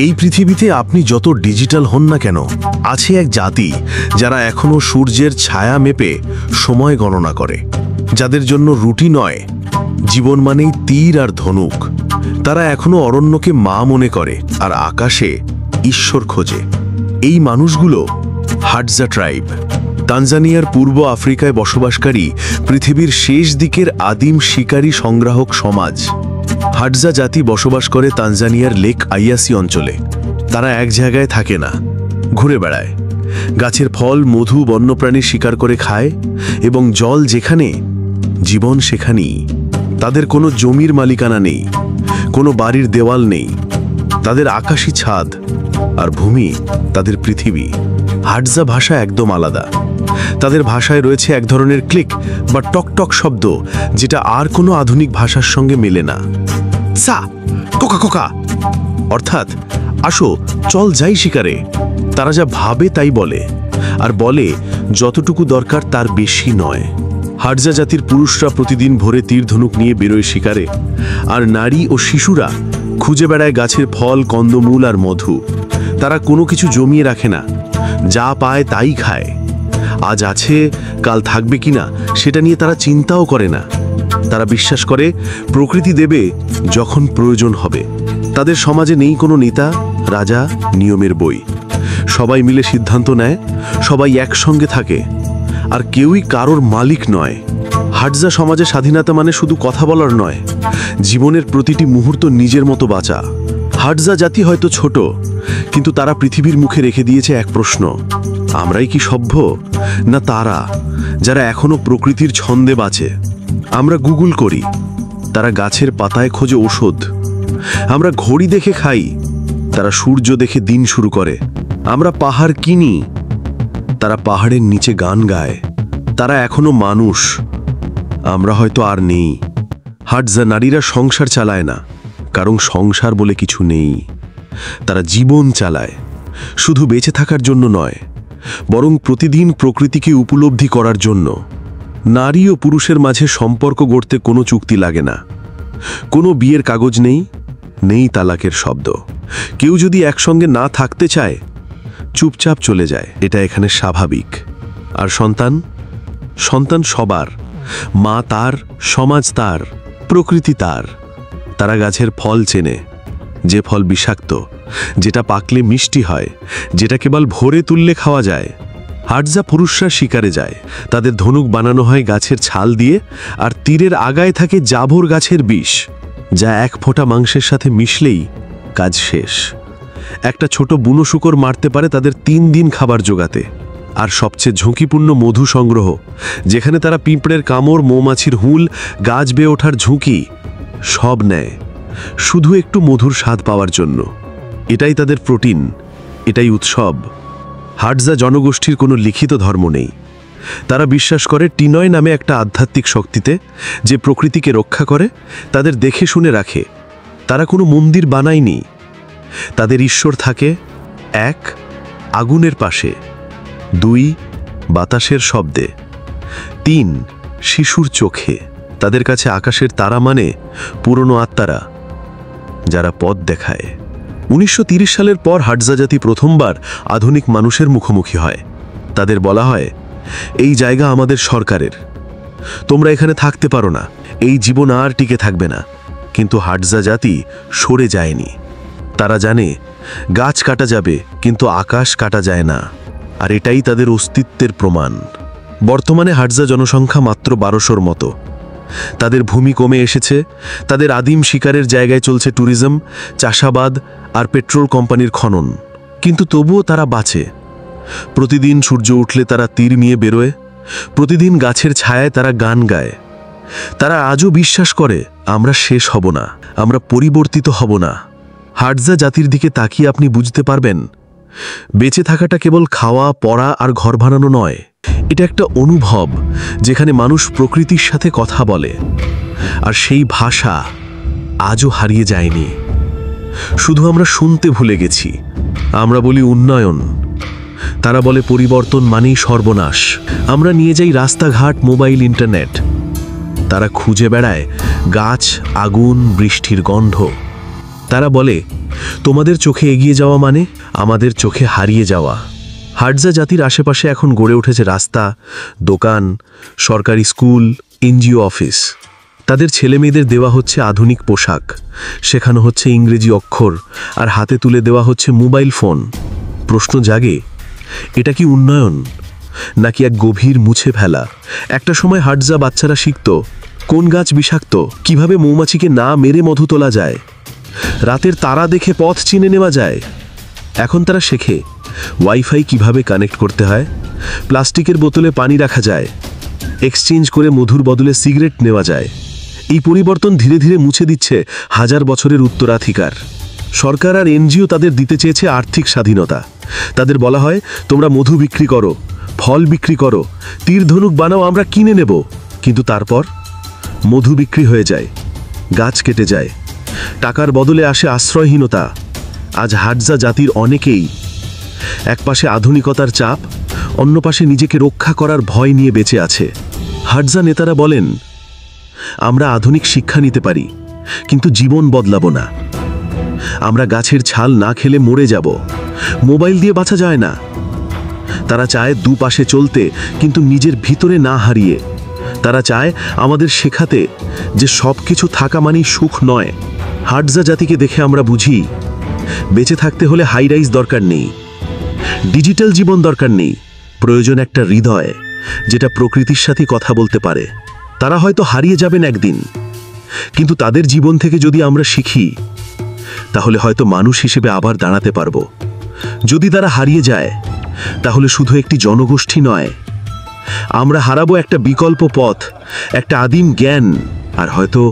এই পৃথিবীতে আপনি যত ডিজিটাল হন না কেন, আছে এক জাতি যারা এখনো সূর্যের ছায়া মেপে সময় গণনা করে, যাদের জন্য রুটি নয়, জীবন মানেই তীর আর ধনুক। তারা এখনো অরণ্যকে মা মনে করে আর আকাশে ঈশ্বর খোঁজে। এই মানুষগুলো হাডজা ট্রাইব, তানজানিয়ার পূর্ব আফ্রিকায় বসবাসকারী পৃথিবীর শেষ দিকের আদিম শিকারী সংগ্রাহক সমাজ। হাডজা জাতি বসবাস করে তানজানিয়ার লেক আইয়াসি অঞ্চলে। তারা এক জায়গায় থাকে না, ঘুরে বেড়ায়। গাছের ফল, মধু, বন্যপ্রাণী শিকার করে খায় এবং জল যেখানে, জীবন সেখানেই। তাদের কোনো জমির মালিকানা নেই, কোনো বাড়ির দেওয়াল নেই। তাদের আকাশী ছাদ আর ভূমি তাদের পৃথিবী। হাডজা ভাষা একদম আলাদা। তাদের ভাষায় রয়েছে এক ধরনের ক্লিক বা টকটক শব্দ, যেটা আর কোনো আধুনিক ভাষার সঙ্গে মেলে না। সা কোকা কোকা, অর্থাৎ আসো চল যাই শিকারে। তারা যা ভাবে তাই বলে, আর বলে যতটুকু দরকার তার বেশি নয়। হাডজা জাতির পুরুষরা প্রতিদিন ভোরে তীর ধনুক নিয়ে বেরোয় শিকারে, আর নারী ও শিশুরা খুঁজে বেড়ায় গাছের ফল, কন্দমূল আর মধু। তারা কোনো কিছু জমিয়ে রাখে না, যা পায় তাই খায়। আজ আছে, কাল থাকবে কিনা সেটা নিয়ে তারা চিন্তাও করে না। তারা বিশ্বাস করে প্রকৃতি দেবে যখন প্রয়োজন হবে। তাদের সমাজে নেই কোনো নেতা, রাজা, নিয়মের বই। সবাই মিলে সিদ্ধান্ত নেয়, সবাই একসঙ্গে থাকে, আর কেউই কারোর মালিক নয়। হাডজা সমাজে স্বাধীনতা মানে শুধু কথা বলার নয়, জীবনের প্রতিটি মুহূর্ত নিজের মতো বাঁচা। হাডজা জাতি হয়তো ছোট, কিন্তু তারা পৃথিবীর মুখে রেখে দিয়েছে এক প্রশ্ন: আমরাই কি সভ্য, না তারা, যারা এখনো প্রকৃতির ছন্দে বাঁচে? আমরা গুগল করি, তারা গাছের পাতায় খোঁজে ওষুধ। আমরা ঘড়ি দেখে খাই, তারা সূর্য দেখে দিন শুরু করে। আমরা পাহাড় কিনি, তারা পাহাড়ের নিচে গান গায়। তারা এখনো মানুষ, আমরা হয়তো আর নেই। হাডজা নারীরা সংসার চালায় না, কারণ সংসার বলে কিছু নেই। তারা জীবন চালায়, শুধু বেঁচে থাকার জন্য নয়, বরং প্রতিদিন প্রকৃতিকে উপলব্ধি করার জন্য। নারী ও পুরুষের মাঝে সম্পর্ক গড়তে কোনো চুক্তি লাগে না, কোনো বিয়ের কাগজ নেই, নেই তালাকের শব্দ। কেউ যদি একসঙ্গে না থাকতে চায়, চুপচাপ চলে যায়। এটা এখানে স্বাভাবিক। আর সন্তান, সন্তান সবার। মা তার, সমাজ তার, প্রকৃতি তার। তারা গাছের ফল চেনে, যে ফল বিষাক্ত, যেটা পাকলে মিষ্টি হয়, যেটা কেবল ভোরে তুললে খাওয়া যায়। হাডজা পুরুষরা শিকারে যায়, তাদের ধনুক বানানো হয় গাছের ছাল দিয়ে, আর তীরের আগায় থাকে জাভোর গাছের বিষ, যা এক ফোঁটা মাংসের সাথে মিশলেই কাজ শেষ। একটা ছোট বুনো শূকর মারতে পারে তাদের 3 দিন খাবার জোগাতে। আর সবচেয়ে ঝুঁকিপূর্ণ মধু সংগ্রহ, যেখানে তারা পিঁপড়ের কামড়, মৌমাছির হুল, গাছ বেয়ে ওঠার ঝুঁকি সব নেয়, শুধু একটু মধুর স্বাদ পাওয়ার জন্য। এটাই তাদের প্রোটিন, এটাই উৎসব। হাডজা জনগোষ্ঠীর কোনো লিখিত ধর্ম নেই। তারা বিশ্বাস করে টিনয় নামে একটা আধ্যাত্মিক শক্তিতে, যে প্রকৃতিকে রক্ষা করে, তাদের দেখে শুনে রাখে। তারা কোনো মন্দির বানায়নি। তাদের ঈশ্বর থাকে 1 আগুনের পাশে, 2 বাতাসের শব্দে, 3 শিশুর চোখে। তাদের কাছে আকাশের তারা মানে পুরনো আত্মারা, যারা পথ দেখায়। 1930 সালের পর হাডজা জাতি প্রথমবার আধুনিক মানুষের মুখোমুখি হয়। তাদের বলা হয়, এই জায়গা আমাদের সরকারের, তোমরা এখানে থাকতে পারো না, এই জীবন আর টিকে থাকবে না। কিন্তু হাডজা জাতি সরে যায়নি। তারা জানে গাছ কাটা যাবে, কিন্তু আকাশ কাটা যায় না, আর এটাই তাদের অস্তিত্বের প্রমাণ। বর্তমানে হাডজা জনসংখ্যা মাত্র 1200-র মতো। তাদের ভূমি কমে এসেছে, তাদের আদিম শিকারের জায়গায় চলছে ট্যুরিজম, চাষাবাদ আর পেট্রোল কোম্পানির খনন। কিন্তু তবুও তারা বাঁচে। প্রতিদিন সূর্য উঠলে তারা তীর নিয়ে বেরোয়, প্রতিদিন গাছের ছায়ায় তারা গান গায়। তারা আজও বিশ্বাস করে আমরা শেষ হব না, আমরা পরিবর্তিত হব না। হাডজা জাতির দিকে তাকিয়ে আপনি বুঝতে পারবেন, বেঁচে থাকাটা কেবল খাওয়া, পড়া আর ঘর বানানো নয়। এটা একটা অনুভব, যেখানে মানুষ প্রকৃতির সাথে কথা বলে, আর সেই ভাষা আজও হারিয়ে যায়নি। শুধু আমরা শুনতে ভুলে গেছি। আমরা বলি উন্নয়ন, তারা বলে পরিবর্তন মানেই সর্বনাশ। আমরা নিয়ে যাই রাস্তাঘাট, মোবাইল, ইন্টারনেট। তারা খুঁজে বেড়ায় গাছ, আগুন, বৃষ্টির গন্ধ। তারা বলে তোমাদের চোখে এগিয়ে যাওয়া মানে আমাদের চোখে হারিয়ে যাওয়া। হাটজা জাতির আশেপাশে এখন গড়ে উঠেছে রাস্তা, দোকান, সরকারি স্কুল, এনজিও অফিস। তাদের ছেলেমেয়েদের দেওয়া হচ্ছে আধুনিক পোশাক, শেখানো হচ্ছে ইংরেজি অক্ষর, আর হাতে তুলে দেওয়া হচ্ছে মোবাইল ফোন। প্রশ্ন জাগে, এটা কি উন্নয়ন নাকি এক গভীর মুছে ফেলা? একটা সময় হাটজা বাচ্চারা শিখত কোন গাছ বিষাক্ত, কিভাবে মৌমাছিকে না মেরে মধু তোলা যায়, রাতের তারা দেখে পথ চিনে নেওয়া যায়। এখন তারা শেখে ওয়াইফাই কিভাবে কানেক্ট করতে হয়, প্লাস্টিকের বোতলে পানি রাখা যায়, এক্সচেঞ্জ করে মধুর বদলে সিগারেট নেওয়া যায়। এই পরিবর্তন ধীরে ধীরে মুছে দিচ্ছে হাজার বছরের উত্তরাধিকার। সরকার আর এনজিও তাদের দিতে চেয়েছে আর্থিক স্বাধীনতা। তাদের বলা হয়, তোমরা মধু বিক্রি করো, ফল বিক্রি করো, তীর ধনুক বানাও, আমরা কিনে নেব। কিন্তু তারপর মধু বিক্রি হয়ে যায়, গাছ কেটে যায়, টাকার বদলে আসে আশ্রয়হীনতা। আজ হাটজা জাতির অনেকেই এক পাশে আধুনিকতার চাপ, অন্য পাশে নিজেকে রক্ষা করার ভয় নিয়ে বেঁচে আছে। হাটজা নেতারা বলেন, আমরা আধুনিক শিক্ষা নিতে পারি, কিন্তু জীবন বদলাবো না। আমরা গাছের ছাল না খেলে মরে যাব, মোবাইল দিয়ে বাঁচা যায় না। তারা চায় দুপাশে চলতে, কিন্তু নিজের ভিতরে না হারিয়ে। তারা চায় আমাদের শেখাতে যে সব কিছু থাকা মানেই সুখ নয়। হাটজা জাতিকে দেখে আমরা বুঝি, বেঁচে থাকতে হলে হাই রাইজ দরকার নেই, ডিজিটাল জীবন দরকার নেই, প্রয়োজন একটা হৃদয় যেটা প্রকৃতির সাথে কথা বলতে পারে। তারা হয়তো হারিয়ে যাবেন একদিন, কিন্তু তাদের জীবন থেকে যদি আমরা শিখি, তাহলে হয়তো মানুষ হিসেবে আবার দাঁড়াতে পারবো। যদি তারা হারিয়ে যায়, তাহলে শুধু একটি জনগোষ্ঠী নয়, আমরা হারাবো একটা বিকল্প পথ, একটা আদিম জ্ঞান, আর হয়তো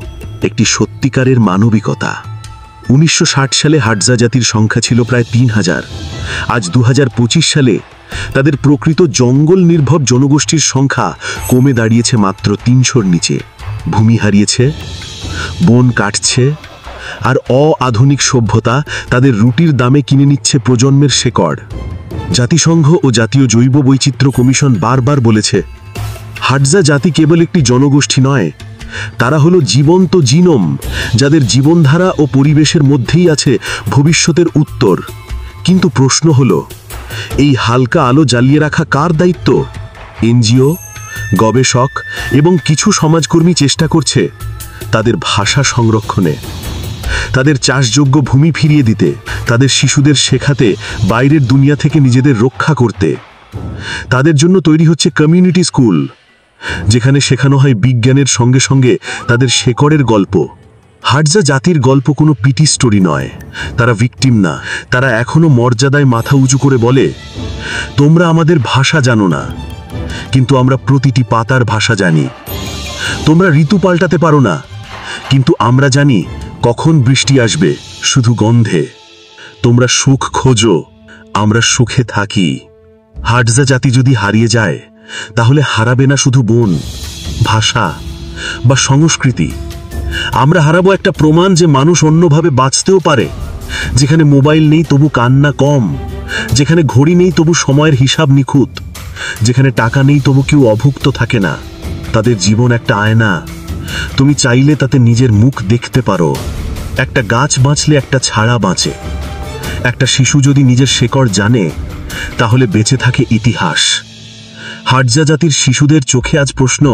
একটি সত্যিকারের মানবিকতা। 1960 সালে হাটজা জাতির সংখ্যা ছিল প্রায় 3000। আজ 2025 সালে তাদের প্রকৃত জঙ্গল নির্ভর জনগোষ্ঠীর সংখ্যা কমে দাঁড়িয়েছে মাত্র 300-র নিচে। ভূমি হারিয়েছে, বন কাটছে, আর অআধুনিক সভ্যতা তাদের রুটির দামে কিনে নিচ্ছে প্রজন্মের শেকড়। জাতিসংঘ ও জাতীয় জৈব বৈচিত্র্য কমিশন বারবার বলেছে, হাটজা জাতি কেবল একটি জনগোষ্ঠী নয়, তারা হলো জীবন্ত জিনোম, যাদের জীবনধারা ও পরিবেশের মধ্যেই আছে ভবিষ্যতের উত্তর। কিন্তু প্রশ্ন হলো, এই হালকা আলো জ্বালিয়ে রাখা কার দায়িত্ব? এনজিও, গবেষক এবং কিছু সমাজকর্মী চেষ্টা করছে তাদের ভাষা সংরক্ষণে, তাদের চাষযোগ্য ভূমি ফিরিয়ে দিতে, তাদের শিশুদের শেখাতে বাইরের দুনিয়া থেকে নিজেদের রক্ষা করতে। তাদের জন্য তৈরি হচ্ছে কমিউনিটি স্কুল, যেখানে শেখানো হয় বিজ্ঞানের সঙ্গে সঙ্গে তাদের শেকড়ের গল্প। হাটজা জাতির গল্প কোনো পিটি স্টোরি নয়, তারা ভিকটিম না, তারা এখনো মর্যাদায় মাথা উঁচু করে বলে, তোমরা আমাদের ভাষা জানো না, কিন্তু আমরা প্রতিটি পাতার ভাষা জানি। তোমরা ঋতু পাল্টাতে পারো না, কিন্তু আমরা জানি কখন বৃষ্টি আসবে শুধু গন্ধে। তোমরা সুখ খোঁজো, আমরা সুখে থাকি। হাটজা জাতি যদি হারিয়ে যায়, তাহলে হারাবে না শুধু বন, ভাষা বা সংস্কৃতি, আমরা হারাবো একটা প্রমাণ যে মানুষ অন্যভাবে বাঁচতেও পারে, যেখানে মোবাইল নেই তবু কান্না কম, যেখানে ঘড়ি নেই তবু সময়ের হিসাব নিখুঁত, যেখানে টাকা নেই তবু কেউ অভুক্ত থাকে না। তাদের জীবন একটা আয়না, তুমি চাইলে তাতে নিজের মুখ দেখতে পারো। একটা গাছ বাঁচলে একটা ছাড়া বাঁচে, একটা শিশু যদি নিজের শেকড় জানে, তাহলে বেঁচে থাকে ইতিহাস। হাটজা জাতির শিশুদের চোখে আজ প্রশ্ন,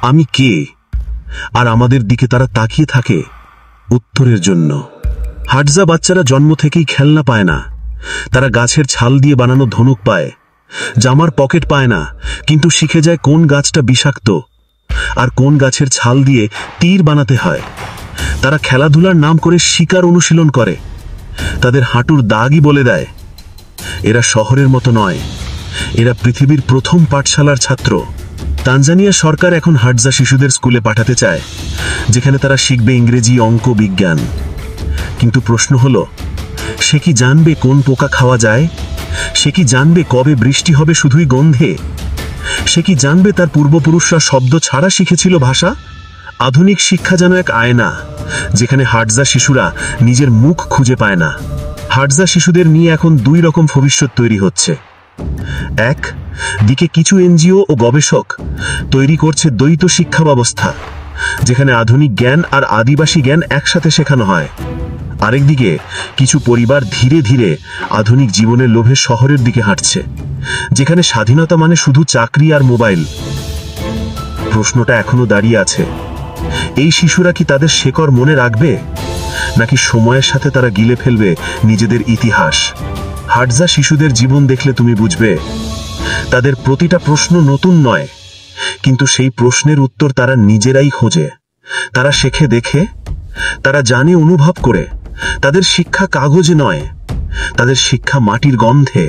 আমি কে? আর আমাদের দিকে তারা তাকিয়ে থাকে উত্তরের জন্য। হাটজা বাচ্চারা জন্ম থেকেই খেলনা পায় না, তারা গাছের ছাল দিয়ে বানানো ধনুক পায়, জামার পকেট পায় না, কিন্তু শিখে যায় কোন গাছটা বিষাক্ত আর কোন গাছের ছাল দিয়ে তীর বানাতে হয়। তারা খেলাধুলার নাম করে শিকার অনুশীলন করে, তাদের হাঁটুর দাগই বলে দেয় এরা শহরের মতো নয়, এরা পৃথিবীর প্রথম পাঠশালার ছাত্র। তানজানিয়া সরকার এখন হাটজা শিশুদের স্কুলে পাঠাতে চায়, যেখানে তারা শিখবে ইংরেজি, অঙ্ক, বিজ্ঞান। কিন্তু প্রশ্ন হলো, সে কি জানবে কোন পোকা খাওয়া যায়? সে কি জানবে কবে বৃষ্টি হবে শুধুই গন্ধে? সে কি জানবে তার পূর্বপুরুষরা শব্দ ছাড়া শিখেছিল ভাষা? আধুনিক শিক্ষা যেন এক আয়না, যেখানে হাটজা শিশুরা নিজের মুখ খুঁজে পায় না। হাটজা শিশুদের নিয়ে এখন দুই রকম ভবিষ্যৎ তৈরি হচ্ছে। এক দিকে কিছু এনজিও ও গবেষক তৈরি করছে দ্বৈত শিক্ষা ব্যবস্থা, যেখানে আধুনিক জ্ঞান আর আদিবাসী জ্ঞান একসাথে শেখানো হয়। আরেকদিকে কিছু পরিবার ধীরে ধীরে আধুনিক জীবনের লোভে শহরের দিকে হাঁটছে, যেখানে স্বাধীনতা মানে শুধু চাকরি আর মোবাইল। প্রশ্নটা এখনো দাঁড়িয়ে আছে, এই শিশুরা কি তাদের শেকড় মনে রাখবে, নাকি সময়ের সাথে তারা গিলে ফেলবে নিজেদের ইতিহাস? হাটজা শিশুদের জীবন দেখলে তুমি বুঝবে, তাদের প্রতিটা প্রশ্ন নতুন নয়, কিন্তু সেই প্রশ্নের উত্তর তারা নিজেরাই খোঁজে। তারা শেখে দেখে, তারা জানে অনুভব করে। তাদের শিক্ষা কাগজে নয়, তাদের শিক্ষা মাটির গন্ধে।